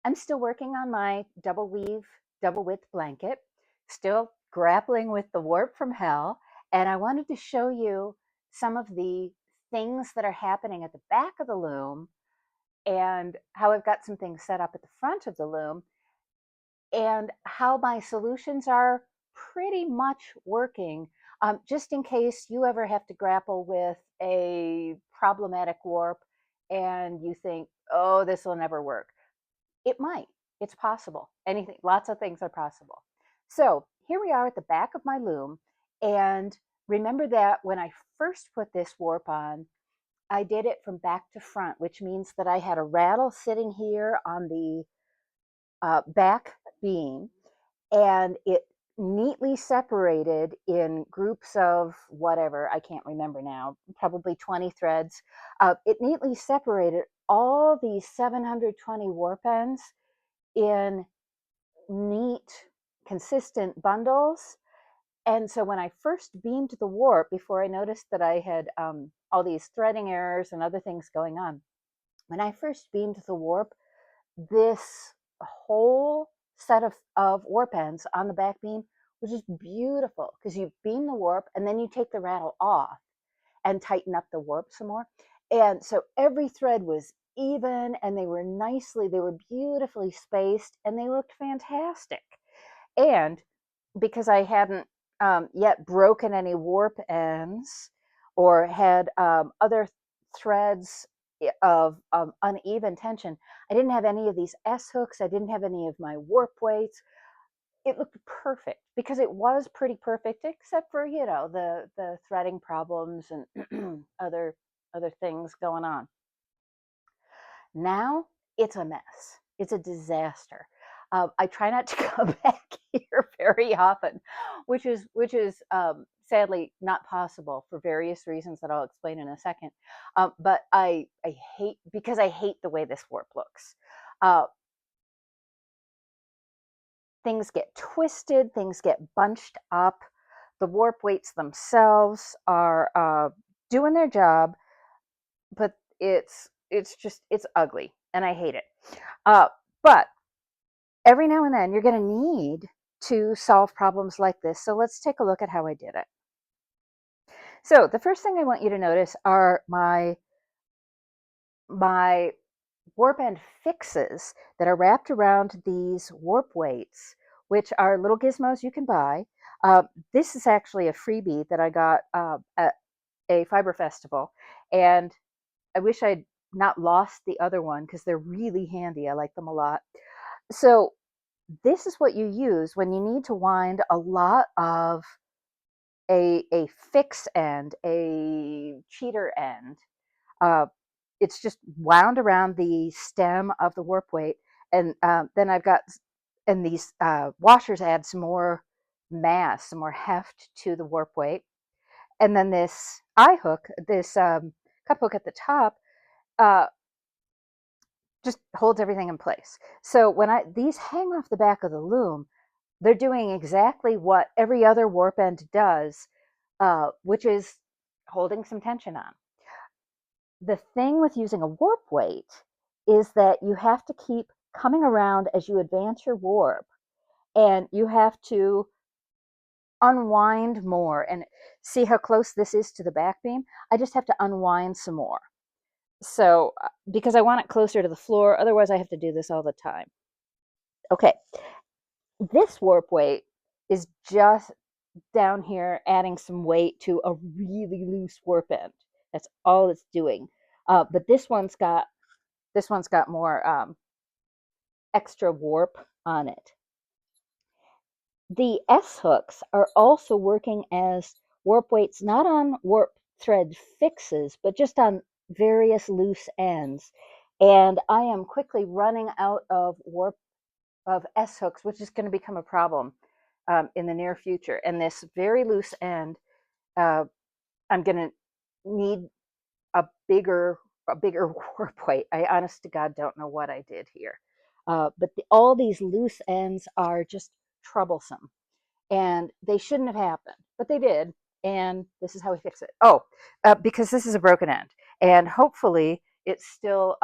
I'm still working on my double weave, double width blanket, still grappling with the warp from hell. And I wanted to show you some of the things that are happening at the back of the loom and how I've got some things set up at the front of the loom and how my solutions are pretty much working. Just in case you ever have to grapple with a problematic warp and you think, oh, this will never work. It might. It's possible. Anything, lots of things are possible. So here we are at the back of my loom. And remember that when I first put this warp on, I did it from back to front, which means that I had a rattle sitting here on the back beam, and it neatly separated in groups of whatever, I can't remember now, probably 20 threads. It neatly separated all these 720 warp ends in neat, consistent bundles. And so when I first beamed the warp, before I noticed that I had all these threading errors and other things going on, when I first beamed the warp, this whole set of warp ends on the back beam was just beautiful because you beam the warp and then you take the rattle off and tighten up the warp some more. And so every thread was even and they were beautifully spaced and they looked fantastic. And because I hadn't yet broken any warp ends or had other threads of uneven tension, I didn't have any of these S hooks. I didn't have any of my warp weights. It looked perfect because it was pretty perfect, except for the threading problems and other things going on. Now it's a mess. It's a disaster. I try not to come back here very often, which is sadly not possible for various reasons that I'll explain in a second. But I hate because I hate the way this warp looks. Uh, things get twisted, things get bunched up. The warp weights themselves are doing their job, but it's ugly, and I hate it. Uh, but every now and then you're going to need to solve problems like this. So let's take a look at how I did it. So the first thing I want you to notice are my warp end fixes that are wrapped around these warp weights, which are little gizmos you can buy. This is actually a freebie that I got at a fiber festival, and I wish I'd not lost the other one because they're really handy. I like them a lot. So this is what you use when you need to wind a lot of a fix end, a cheater end. Uh, it's just wound around the stem of the warp weight, and then I've got and these washers add some more mass, some more heft to the warp weight, and then this eye hook, this cup hook at the top, uh, just holds everything in place. So when these hang off the back of the loom, they're doing exactly what every other warp end does, which is holding some tension on. The thing with using a warp weight is that you have to keep coming around as you advance your warp, and you have to unwind more. And see how close this is to the back beam? I just have to unwind some more. So, because I want it closer to the floor, otherwise I have to do this all the time. Okay, this warp weight is just down here adding some weight to a really loose warp end. That's all it's doing. But this one's got more extra warp on it. The S hooks are also working as warp weights, not on warp thread fixes, but just on various loose ends. And I am quickly running out of S hooks, which is going to become a problem in the near future. And this very loose end, I'm going to need a bigger warp weight. I honest to God don't know what I did here. But all these loose ends are just troublesome, and they shouldn't have happened, but they did. And this is how we fix it. Oh, because this is a broken end, and hopefully it's still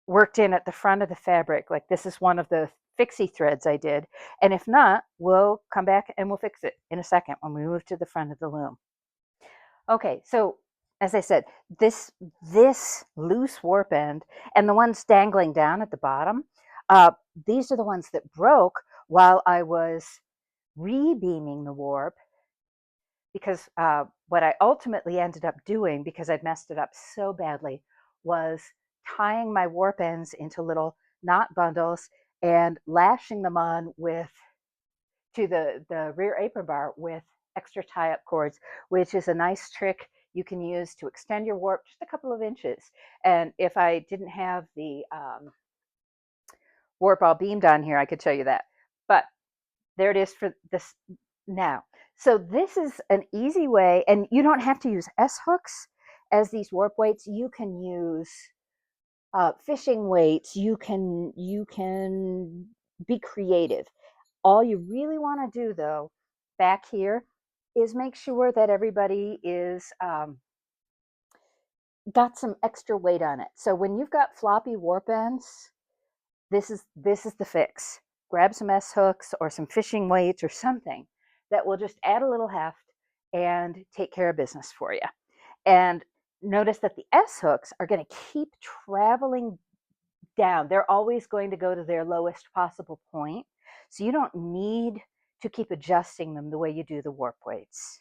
worked in at the front of the fabric, like this is one of the fixie threads I did. And if not, we'll come back and we'll fix it in a second when we move to the front of the loom. Okay, so as I said, this loose warp end and the ones dangling down at the bottom, uh, these are the ones that broke while I was re-beaming the warp, because what I ultimately ended up doing, because I'd messed it up so badly, was tying my warp ends into little knot bundles and lashing them on with to the rear apron bar with extra tie-up cords, which is a nice trick you can use to extend your warp just a couple of inches. And if I didn't have the warp all beamed on here, I could show you that. But there it is for this now. So this is an easy way, and you don't have to use S hooks as these warp weights. You can use fishing weights. You can be creative. All you really want to do, though, back here, is make sure that everybody is got some extra weight on it. So when you've got floppy warp ends, this is the fix. Grab some S hooks or some fishing weights or something that will just add a little heft and take care of business for you. And notice that the S hooks are going to keep traveling down. They're always going to go to their lowest possible point. So you don't need to keep adjusting them the way you do the warp weights.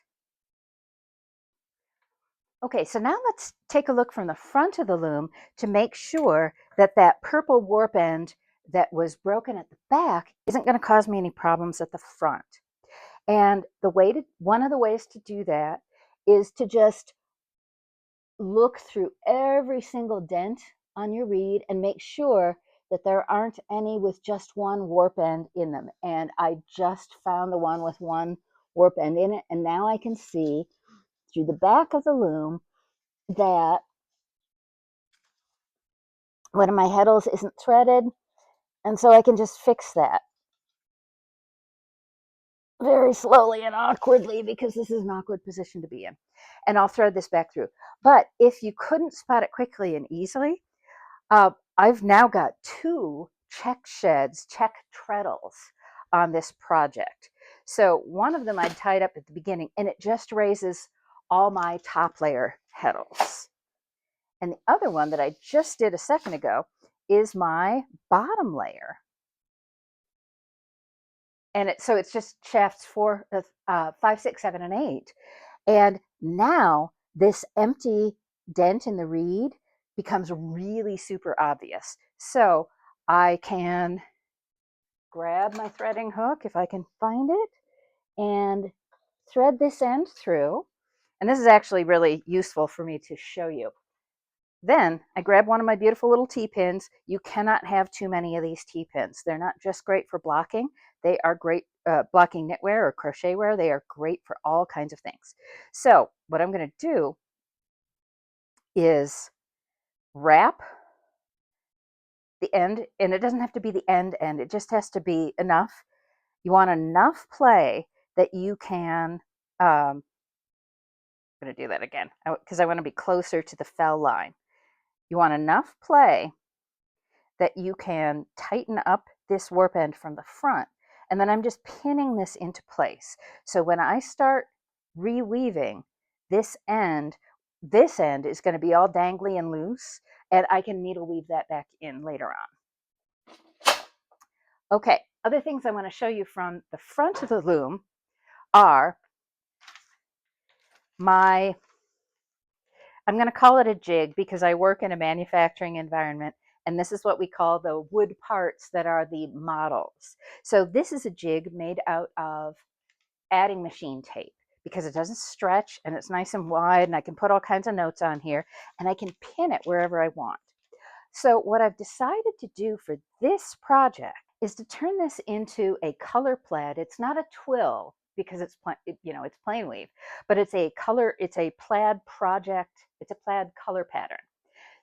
Okay, so now let's take a look from the front of the loom to make sure that that purple warp end that was broken at the back isn't going to cause me any problems at the front. And one of the ways to do that is to just look through every single dent on your reed and make sure that there aren't any with just one warp end in them. And I just found the one with one warp end in it, and now I can see through the back of the loom that one of my heddles isn't threaded, and so I can just fix that very slowly and awkwardly, because this is an awkward position to be in. And I'll thread this back through. But if you couldn't spot it quickly and easily, I've now got two check sheds, check treadles on this project. So one of them I tied up at the beginning, and it just raises all my top layer heddles. And the other one that I just did a second ago is my bottom layer. And so it's just shafts 5, 6, 7, and 8. And now this empty dent in the reed becomes really super obvious. So I can grab my threading hook, if I can find it, and thread this end through. And this is actually really useful for me to show you. Then I grab one of my beautiful little T-pins. You cannot have too many of these T-pins. They're not just great for blocking. They are great blocking knitwear or crochet wear. They are great for all kinds of things. So what I'm going to do is wrap the end, and it doesn't have to be the end. It just has to be enough. You want enough play that you can, I'm going to do that again because I want to be closer to the fell line. You want enough play that you can tighten up this warp end from the front. And then I'm just pinning this into place. So when I start reweaving, this end is going to be all dangly and loose, and I can needle weave that back in later on. Okay, other things I want to show you from the front of the loom are my, I'm going to call it a jig because I work in a manufacturing environment, and this is what we call the wood parts that are the models. So this is a jig made out of adding machine tape because it doesn't stretch and it's nice and wide, and I can put all kinds of notes on here and I can pin it wherever I want. So what I've decided to do for this project is to turn this into a color plaid. It's not a twill because it's it's plain weave, but it's a plaid project. It's a plaid color pattern.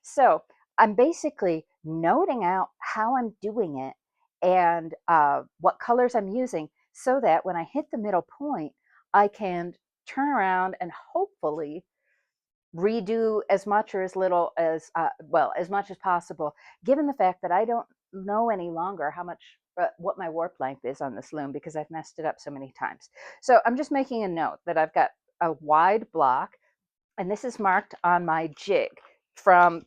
So I'm basically noting out how I'm doing it and what colors I'm using, so that when I hit the middle point, I can turn around and hopefully redo as much or as little as, well, as much as possible, given the fact that I don't know any longer how much, what my warp length is on this loom because I've messed it up so many times. So I'm just making a note that I've got a wide block, and this is marked on my jig from,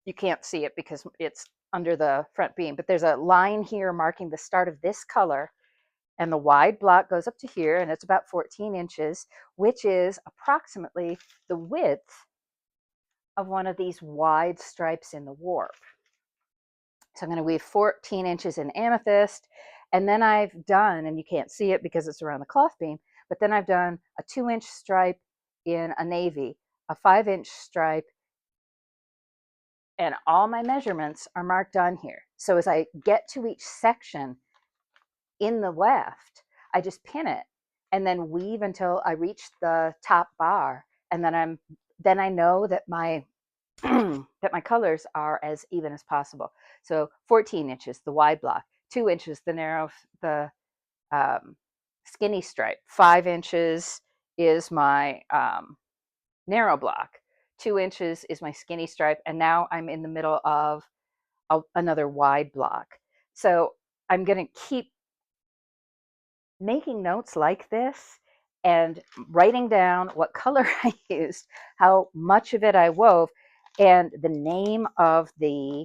you can't see it because it's under the front beam, but there's a line here marking the start of this color, and the wide block goes up to here, and it's about 14 inches, which is approximately the width of one of these wide stripes in the warp. So I'm going to weave 14 inches in amethyst, and then I've done, and you can't see it because it's around the cloth beam, but then I've done a 2-inch stripe in a navy, a 5-inch stripe, and all my measurements are marked on here. So as I get to each section in the weft, I just pin it and then weave until I reach the top bar, and then I know that my that my colors are as even as possible. So 14 inches, the wide block, 2 inches, the narrow, the skinny stripe, 5 inches is my narrow block, 2 inches is my skinny stripe, and now I'm in the middle of another wide block. So I'm going to keep making notes like this and writing down what color I used, how much of it I wove, and the name of the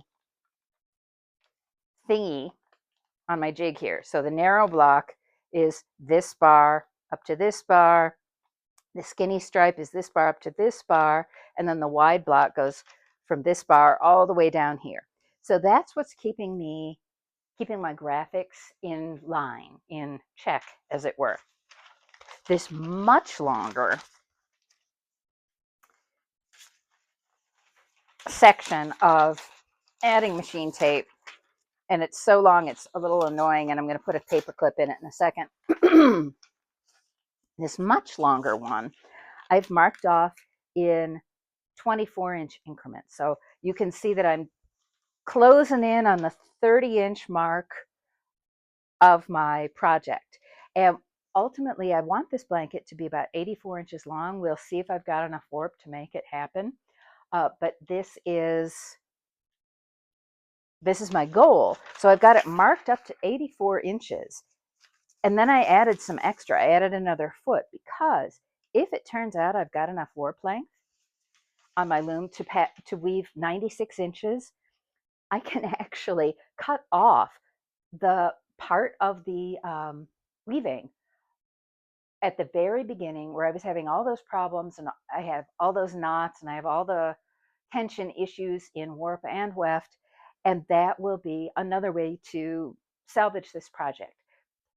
thingy on my jig here. So the narrow block is this bar up to this bar. The skinny stripe is this bar up to this bar. And then the wide block goes from this bar all the way down here. So that's what's keeping my graphics in line, in check, as it were. This much longer section of adding machine tape, and it's so long it's a little annoying, and I'm going to put a paper clip in it in a second. This much longer one I've marked off in 24-inch increments. So you can see that I'm closing in on the 30-inch mark of my project. And ultimately, I want this blanket to be about 84 inches long. We'll see if I've got enough warp to make it happen. But this is my goal. So I've got it marked up to 84 inches. And then I added some extra. I added another foot because if it turns out I've got enough warp length on my loom to weave 96 inches, I can actually cut off the part of the weaving at the very beginning where I was having all those problems, and I have all those knots, and I have all the tension issues in warp and weft, and that will be another way to salvage this project.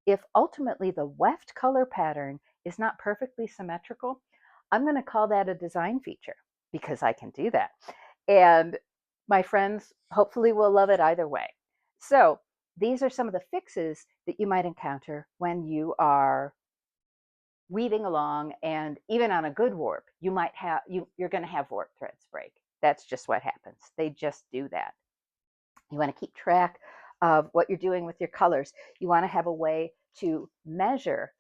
If ultimately the weft color pattern is not perfectly symmetrical, I'm going to call that a design feature because I can do that. And my friends hopefully will love it either way. So these are some of the fixes that you might encounter when you are weaving along, and even on a good warp, you're going to have warp threads break. That's just what happens. They just do that. You want to keep track of what you're doing with your colors. You want to have a way to measure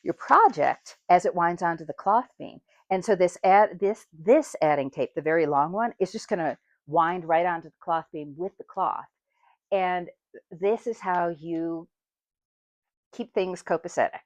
your project as it winds onto the cloth beam. And so this adding tape, the very long one, is just going to wind right onto the cloth beam with the cloth. And this is how you keep things copacetic.